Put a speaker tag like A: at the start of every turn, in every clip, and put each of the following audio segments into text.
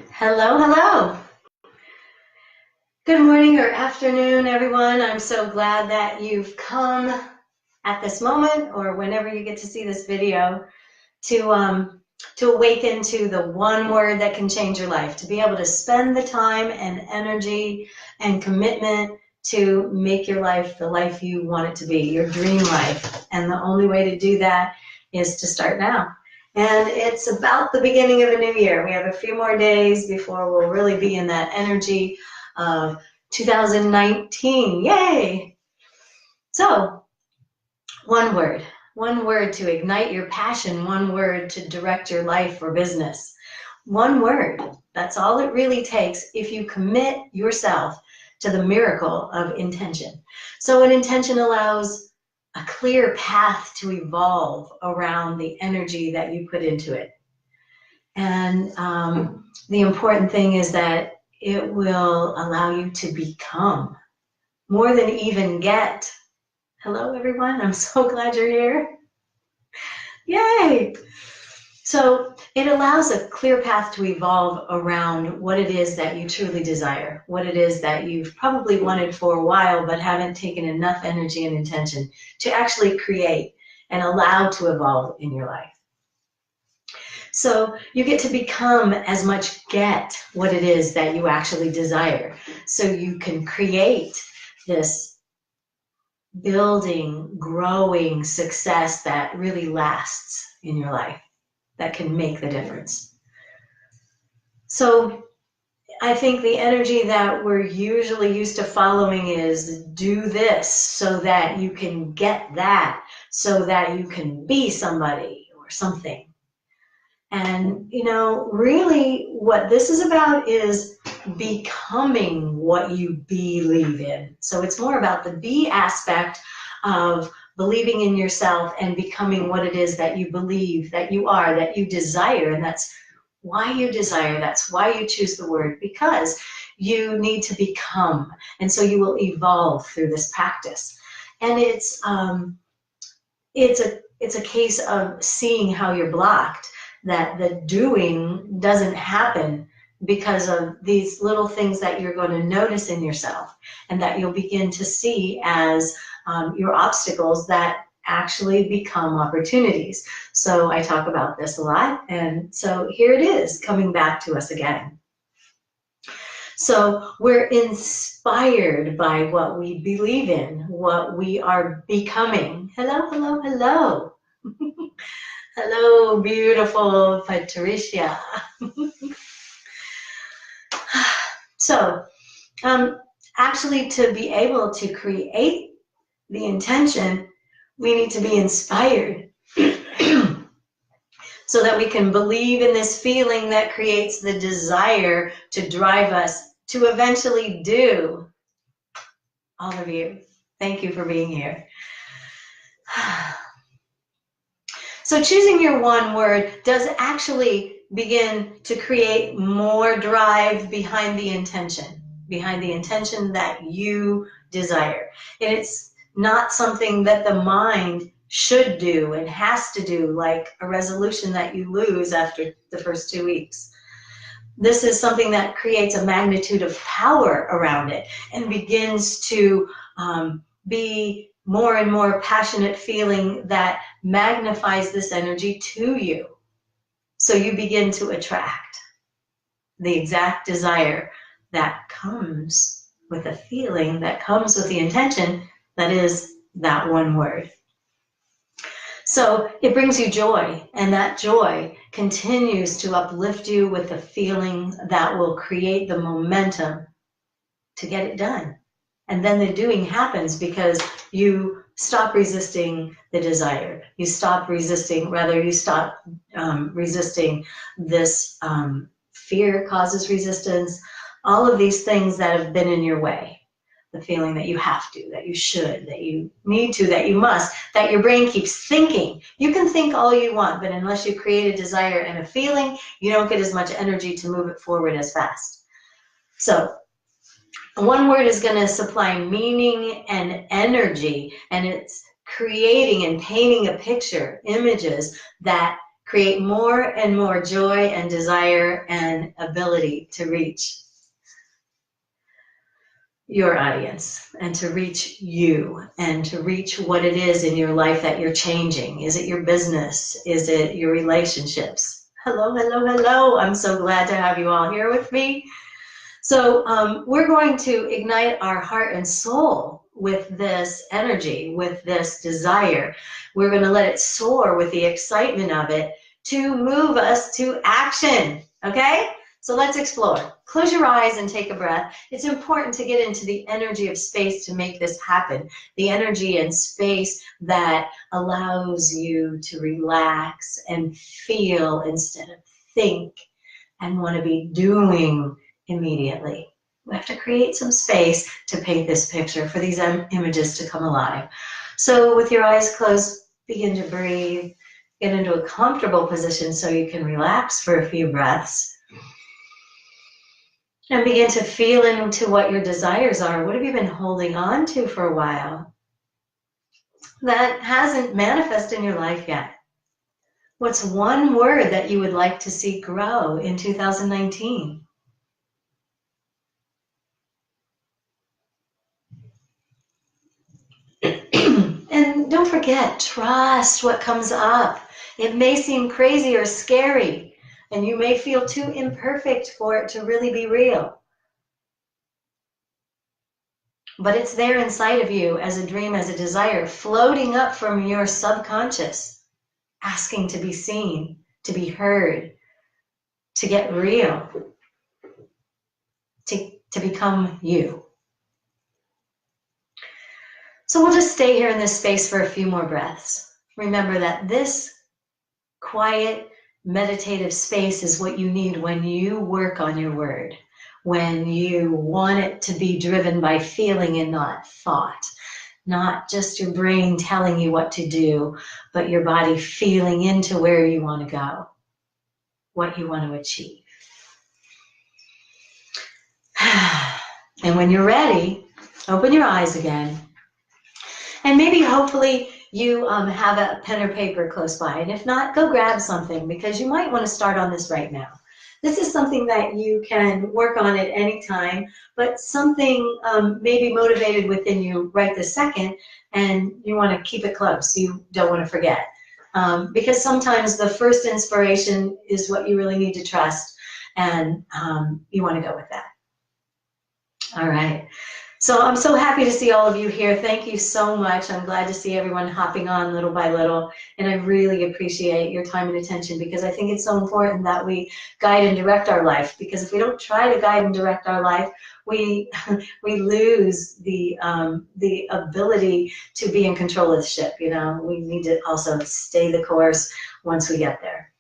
A: Hello, hello. Good morning or afternoon, everyone. I'm so glad that you've come at this moment or whenever you get to see this video to awaken to the one word that can change your life, to be able to spend the time and energy and commitment to make your life the life you want it to be, your dream life. And the only way to do that is to start now. And it's about the beginning of a new year. We have a few more days before we'll really be in that energy of 2019. Yay! So, one word to ignite your passion, one word to direct your life or business. One word. That's all it really takes if you commit yourself to the miracle of intention. So an intention allows a clear path to evolve around the energy that you put into it. And the important thing is that it will allow you to become more than even get. Hello, everyone. I'm so glad you're here. Yay! So it allows a clear path to evolve around what it is that you truly desire, what it is that you've probably wanted for a while but haven't taken enough energy and intention to actually create and allow to evolve in your life. So you get to become as much get what it is that you actually desire. So you can create this building, growing success that really lasts in your life, that can make the difference. So I think the energy that we're usually used to following is do this so that you can get that, so that you can be somebody or something. And, you know, really what this is about is becoming what you believe in. So it's more about the be aspect of believing in yourself and becoming what it is that you believe that you are, that you desire. And that's why you desire. That's why you choose the word, because you need to become. And so you will evolve through this practice. And it's a case of seeing how you're blocked, that the doing doesn't happen because of these little things that you're going to notice in yourself and that you'll begin to see as your obstacles that actually become opportunities. So I talk about this a lot, and so here it is coming back to us again. So we're inspired by what we believe in, what we are becoming. Hello, hello, hello. Hello, beautiful Patricia. So, actually, to be able to create the intention, we need to be inspired so that we can believe in this feeling that creates the desire to drive us to eventually do. All of you, thank you for being here. So choosing your one word does actually begin to create more drive behind the intention that you desire. And it's not something that the mind should do and has to do, like a resolution that you lose after the first 2 weeks. This is something that creates a magnitude of power around it and begins to be more and more passionate feeling that magnifies this energy to you. So you begin to attract the exact desire that comes with a feeling, that comes with the intention, that is that one word. So it brings you joy, and that joy continues to uplift you with a feeling that will create the momentum to get it done. And then the doing happens because you stop resisting the desire. You stop resisting, resisting this fear causes resistance. All of these things that have been in your way. The feeling that you have to, that you should, that you need to, that you must, that your brain keeps thinking. You can think all you want, but unless you create a desire and a feeling, you don't get as much energy to move it forward as fast. So one word is going to supply meaning and energy, and it's creating and painting a picture, images that create more and more joy and desire and ability to reach your audience and to reach you and to reach what it is in your life that you're changing. Is it your business? Is it your relationships? Hello, hello, hello. I'm so glad to have you all here with me. So we're going to ignite our heart and soul with this energy, with this desire. We're going to let it soar with the excitement of it to move us to action, okay? So let's explore. Close your eyes and take a breath. It's important to get into the energy of space to make this happen. The energy and space that allows you to relax and feel instead of think and want to be doing immediately. We have to create some space to paint this picture for these images to come alive. So with your eyes closed, begin to breathe. Get into a comfortable position so you can relax for a few breaths. And begin to feel into what your desires are. What have you been holding on to for a while that hasn't manifested in your life yet? What's one word that you would like to see grow in 2019? And don't forget, trust what comes up. It may seem crazy or scary, and you may feel too imperfect for it to really be real. But it's there inside of you as a dream, as a desire, floating up from your subconscious, asking to be seen, to be heard, to get real, to become you. So we'll just stay here in this space for a few more breaths. Remember that this quiet, meditative space is what you need when you work on your word, when you want it to be driven by feeling and not thought, not just your brain telling you what to do, but your body feeling into where you want to go, what you want to achieve. And when you're ready, open your eyes again. And maybe hopefully you have a pen or paper close by. And if not, go grab something because you might want to start on this right now. This is something that you can work on at any time, but something maybe motivated within you right this second, and you want to keep it close. You don't want to forget. Because sometimes the first inspiration is what you really need to trust, and you want to go with that. All right. So I'm so happy to see all of you here. Thank you so much. I'm glad to see everyone hopping on little by little, and I really appreciate your time and attention because I think it's so important that we guide and direct our life, because if we don't try to guide and direct our life, we lose the ability to be in control of the ship. You know, we need to also stay the course once we get there.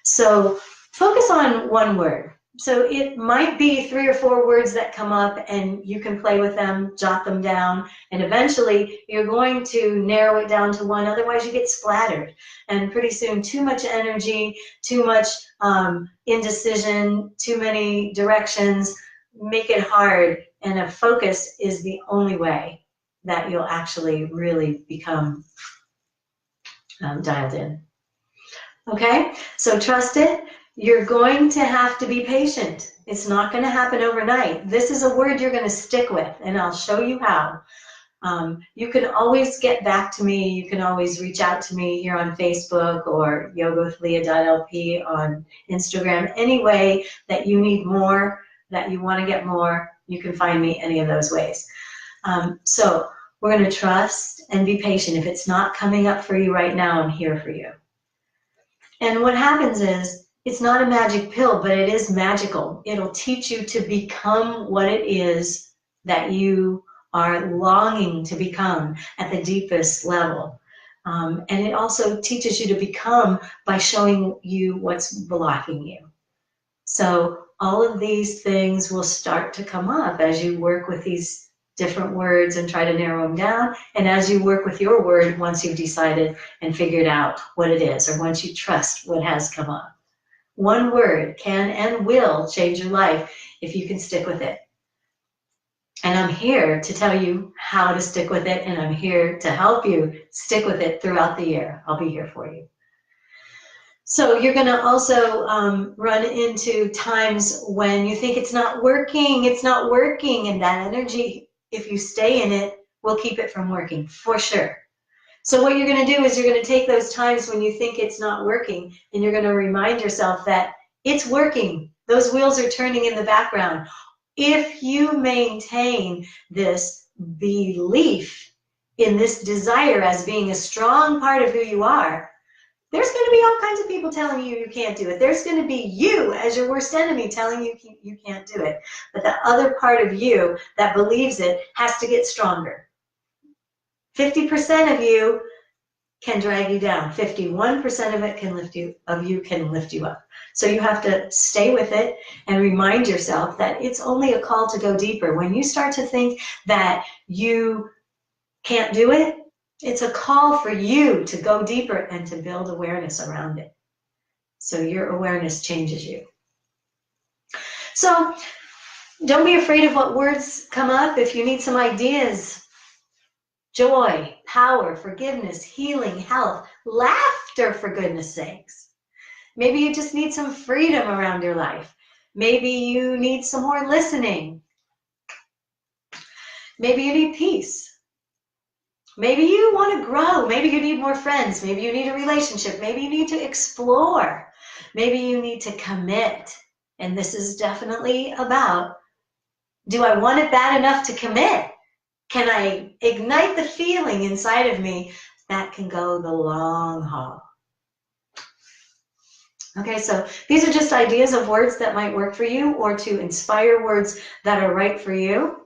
A: So focus on one word. So it might be 3 or 4 words that come up, and you can play with them, jot them down, and eventually you're going to narrow it down to one. Otherwise you get splattered, and pretty soon too much energy, too much indecision, too many directions make it hard, and a focus is the only way that you'll actually really become dialed in. Okay, so trust it. You're going to have to be patient. It's not going to happen overnight. This is a word you're going to stick with, and I'll show you how. You can always get back to me. You can always reach out to me here on Facebook or yogawithleah.lp on Instagram. Any way that you need more, that you want to get more, you can find me any of those ways. So we're going to trust and be patient. If it's not coming up for you right now, I'm here for you. And what happens is, it's not a magic pill, but it is magical. It'll teach you to become what it is that you are longing to become at the deepest level. And it also teaches you to become by showing you what's blocking you. So all of these things will start to come up as you work with these different words and try to narrow them down. And as you work with your word, once you've decided and figured out what it is, or once you trust what has come up. One word can and will change your life if you can stick with it. And I'm here to tell you how to stick with it, and I'm here to help you stick with it throughout the year. I'll be here for you. So you're going to also run into times when you think it's not working, and that energy, if you stay in it, will keep it from working, for sure. So what you're going to do is you're going to take those times when you think it's not working, and you're going to remind yourself that it's working. Those wheels are turning in the background. If you maintain this belief in this desire as being a strong part of who you are, there's going to be all kinds of people telling you you can't do it. There's going to be you as your worst enemy telling you you can't do it. But the other part of you that believes it has to get stronger. 50% of you can drag you down. 51% of it can lift you up. So you have to stay with it and remind yourself that it's only a call to go deeper. When you start to think that you can't do it, it's a call for you to go deeper and to build awareness around it. So your awareness changes you. So don't be afraid of what words come up. If you need some ideas, joy, power, forgiveness, healing, health, laughter, for goodness sakes. Maybe you just need some freedom around your life. Maybe you need some more listening. Maybe you need peace. Maybe you want to grow. Maybe you need more friends. Maybe you need a relationship. Maybe you need to explore. Maybe you need to commit. And this is definitely about, do I want it bad enough to commit? Can I ignite the feeling inside of me that can go the long haul? Okay, so these are just ideas of words that might work for you, or to inspire words that are right for you.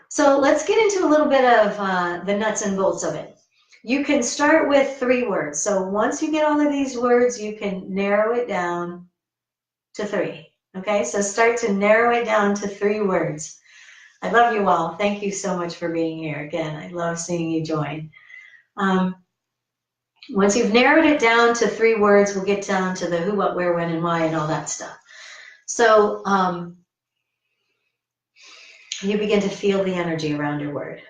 A: So let's get into a little bit of the nuts and bolts of it. You can start with 3 words. So once you get all of these words, you can narrow it down to 3. Okay, so start to narrow it down to 3 words. I love you all. Thank you so much for being here. Again, I love seeing you join. Once you've narrowed it down to 3 words, we'll get down to the who, what, where, when, and why, and all that stuff. So you begin to feel the energy around your word.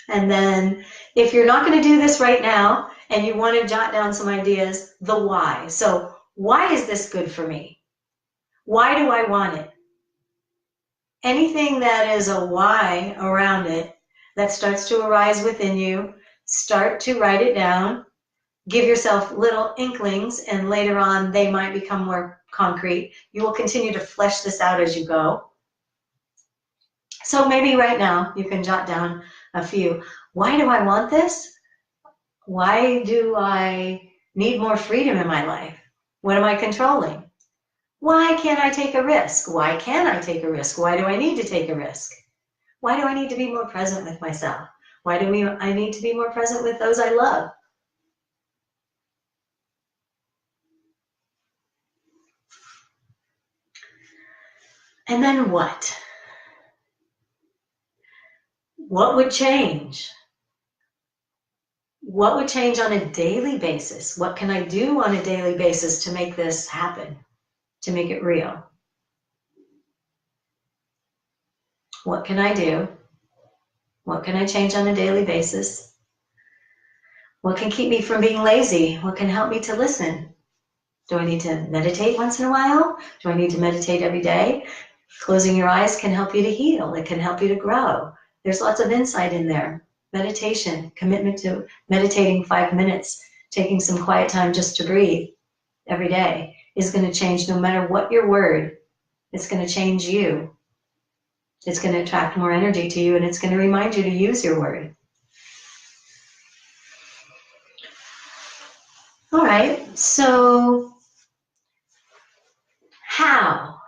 A: And then if you're not going to do this right now and you want to jot down some ideas, the why. So why is this good for me? Why do I want it? Anything that is a why around it that starts to arise within you, start to write it down. Give yourself little inklings, and later on they might become more concrete. You will continue to flesh this out as you go. So maybe right now you can jot down a few. Why do I want this? Why do I need more freedom in my life? What am I controlling? Why can't I take a risk? Why can I take a risk? Why do I need to take a risk? Why do I need to be more present with myself? Why do I need to be more present with those I love? And then what? What would change? What would change on a daily basis? What can I do on a daily basis to make this happen, to make it real? What can I do? What can I change on a daily basis? What can keep me from being lazy? What can help me to listen? Do I need to meditate once in a while? Do I need to meditate every day? Closing your eyes can help you to heal. It can help you to grow. There's lots of insight in there. Meditation, commitment to meditating 5 minutes, taking some quiet time just to breathe every day is going to change no matter what your word. It's going to change you. It's going to attract more energy to you, and it's going to remind you to use your word. All right, so how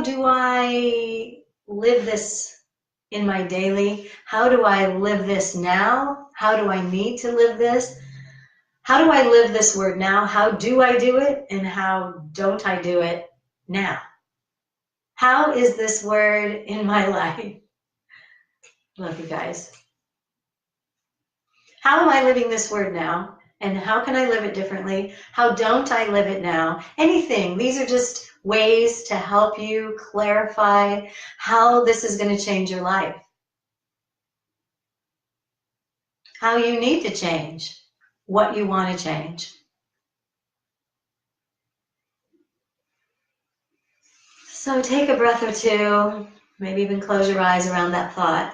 A: do I live this in my daily? How do I live this now? How do I need to live this? How do I live this word now? How do I do it? And how don't I do it now? How is this word in my life? Love you guys. How am I living this word now? And how can I live it differently? How don't I live it now? Anything. These are just ways to help you clarify how this is going to change your life. How you need to change. what you want to change. So take a breath or two, maybe even close your eyes around that thought.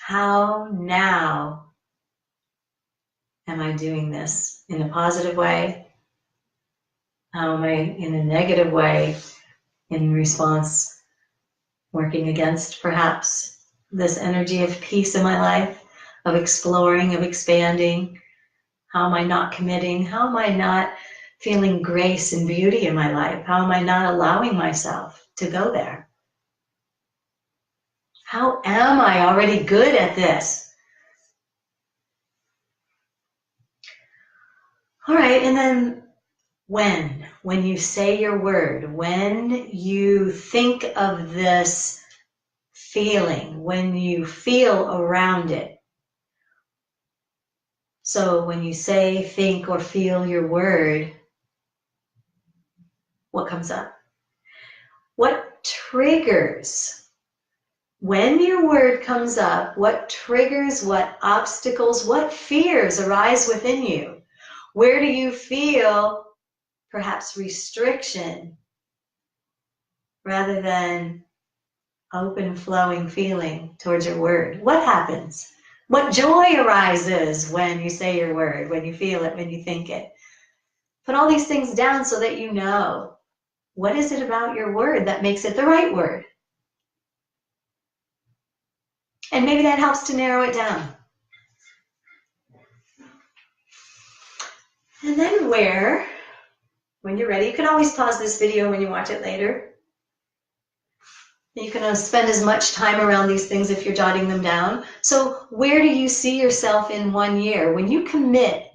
A: How now am I doing this? In a positive way? How am I in a negative way in response, working against perhaps this energy of peace in my life, of exploring, of expanding? How am I not committing? How am I not feeling grace and beauty in my life? How am I not allowing myself to go there? How am I already good at this? All right, and then when you say your word, when you think of this feeling, when you feel around it. So when you say, think, or feel your word, what comes up? What triggers? When your word comes up, what triggers, what obstacles, what fears arise within you? Where do you feel perhaps restriction rather than open flowing feeling towards your word? What happens? What joy arises when you say your word, when you feel it, when you think it? Put all these things down so that you know, what is it about your word that makes it the right word? And maybe that helps to narrow it down. And then when you're ready, you can always pause this video when you watch it later. You can spend as much time around these things if you're jotting them down. So where do you see yourself in 1 year? When you commit,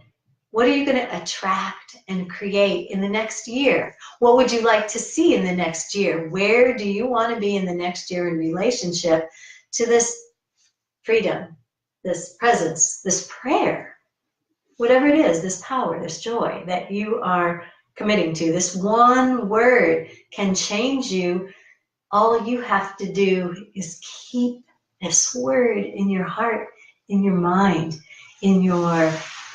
A: what are you going to attract and create in the next year? What would you like to see in the next year? Where do you want to be in the next year in relationship to this freedom, this presence, this prayer? Whatever it is, this power, this joy that you are committing to, this one word can change you. All you have to do is keep this word in your heart, in your mind, in your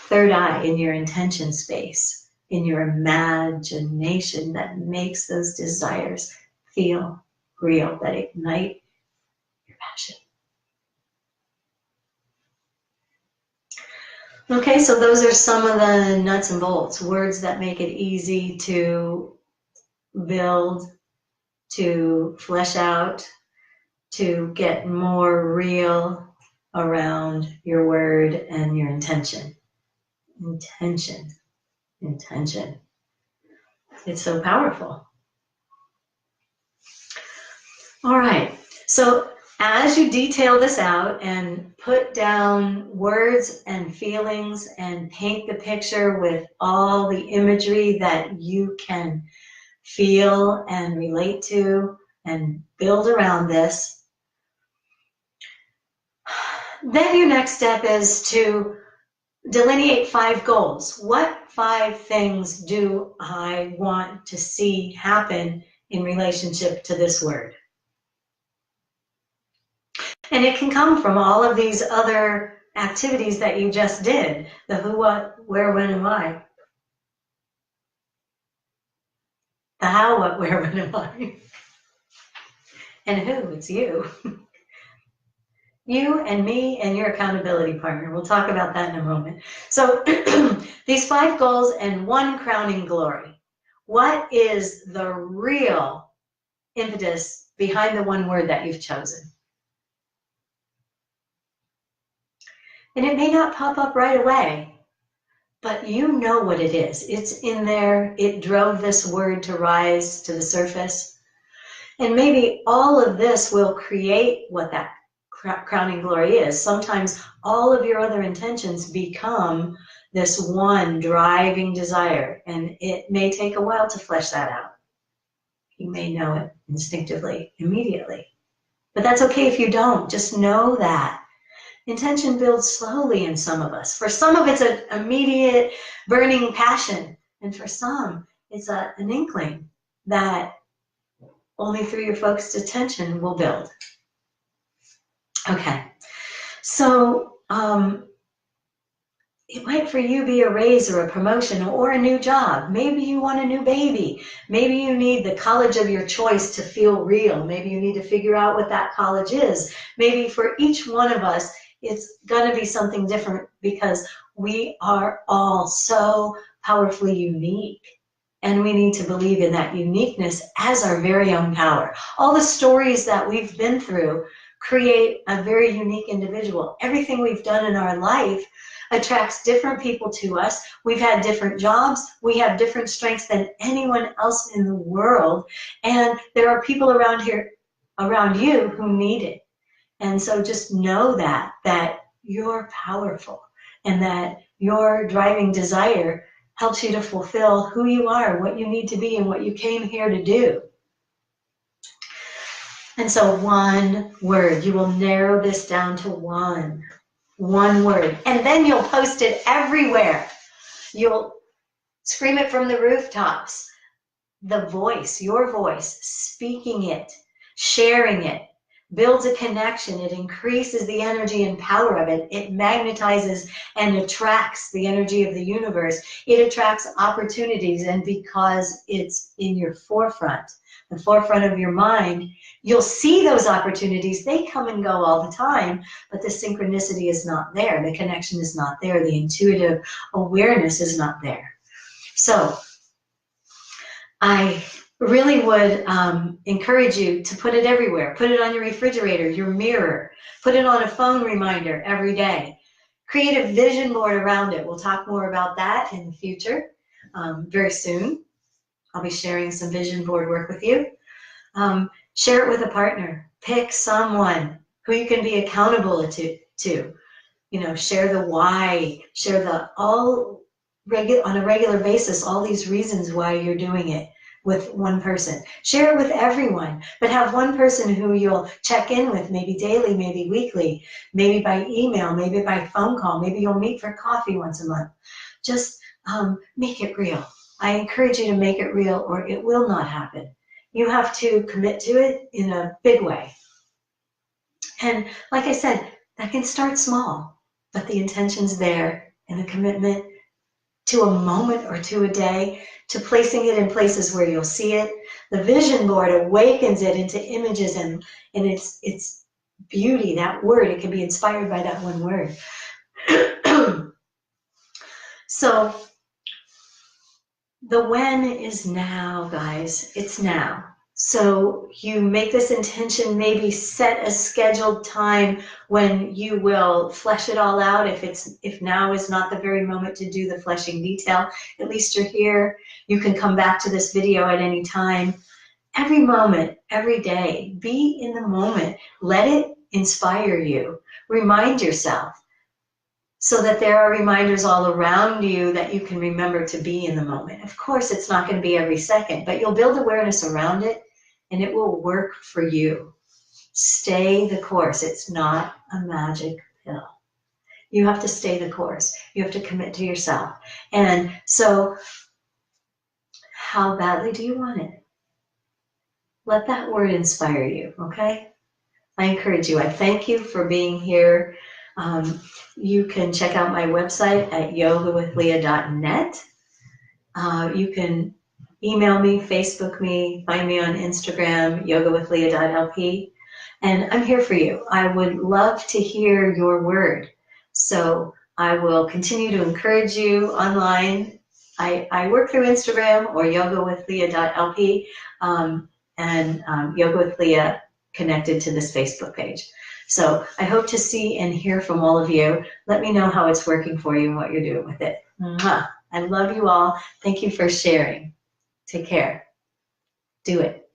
A: third eye, in your intention space, in your imagination that makes those desires feel real, that ignite your passion. Okay, so those are some of the nuts and bolts, words that make it easy to build, to flesh out, to get more real around your word and your intention. Intention. It's so powerful. All right, so as you detail this out and put down words and feelings and paint the picture with all the imagery that you can feel and relate to and build around this, then your next step is to delineate 5 goals. What 5 things do I want to see happen in relationship to this word? And it can come from all of these other activities that you just did. The who, what, where, when, and why. The how, what, where, when, and why. And who? It's you. You and me and your accountability partner. We'll talk about that in a moment. So these 5 goals and 1 crowning glory. What is the real impetus behind the one word that you've chosen? And it may not pop up right away, but you know what it is. It's in there. It drove this word to rise to the surface. And maybe all of this will create what that crowning glory is. Sometimes all of your other intentions become this one driving desire, and it may take a while to flesh that out. You may know it instinctively, immediately. But that's okay if you don't. Just know that. Intention builds slowly in some of us. For some of it's an immediate burning passion, and for some it's an inkling that only through your focused attention will build. Okay, so it might for you be a raise or a promotion or a new job. Maybe you want a new baby. Maybe you need the college of your choice to feel real. Maybe you need to figure out what that college is. Maybe for each one of us, it's going to be something different because we are all so powerfully unique. And we need to believe in that uniqueness as our very own power. All the stories that we've been through create a very unique individual. Everything we've done in our life attracts different people to us. We've had different jobs. We have different strengths than anyone else in the world. And there are people around here, around you, who need it. And so just know that you're powerful and that your driving desire helps you to fulfill who you are, what you need to be, and what you came here to do. And so one word, you will narrow this down to one word, and then you'll post it everywhere. You'll scream it from the rooftops. The voice, your voice, speaking it, sharing it, builds a connection. It increases the energy and power of it. It magnetizes and attracts the energy of the universe. It attracts opportunities, and because it's in your forefront, the forefront of your mind, you'll see those opportunities. They come and go all the time, but the synchronicity is not there. The connection is not there. The intuitive awareness is not there. So I really would encourage you to put it everywhere. Put it on your refrigerator, your mirror. Put it on a phone reminder every day. Create a vision board around it. We'll talk more about that in the future, very soon. I'll be sharing some vision board work with you. Share it with a partner. Pick someone who you can be accountable to. You know, share the why. Share the on a regular basis, all these reasons why you're doing it with one person. Share it with everyone, but have one person who you'll check in with, maybe daily, maybe weekly, maybe by email, maybe by phone call, maybe you'll meet for coffee once a month. Just make it real. I encourage you to make it real, or it will not happen. You have to commit to it in a big way. And like I said, that can start small, but the intention's there, and the commitment to a moment or to a day, to placing it in places where you'll see it. The vision board awakens it into images and its beauty, that word. It can be inspired by that one word. So the when is now, guys. It's now. So you make this intention, maybe set a scheduled time when you will flesh it all out. If now is not the very moment to do the fleshing detail, at least you're here. You can come back to this video at any time. Every moment, every day, be in the moment. Let it inspire you. Remind yourself so that there are reminders all around you that you can remember to be in the moment. Of course, it's not going to be every second, but you'll build awareness around it, and it will work for you. Stay the course. It's not a magic pill. You have to stay the course. You have to commit to yourself. And so, how badly do you want it? Let that word inspire you, okay? I encourage you. I thank you for being here. You can check out my website at yogawithleah.net. You can email me, Facebook me, find me on Instagram, yogawithleah.lp. And I'm here for you. I would love to hear your word. So I will continue to encourage you online. I work through Instagram or yogawithleah.lp and Yoga with Leah connected to this Facebook page. So I hope to see and hear from all of you. Let me know how it's working for you and what you're doing with it. Mwah. I love you all. Thank you for sharing. Take care. Do it.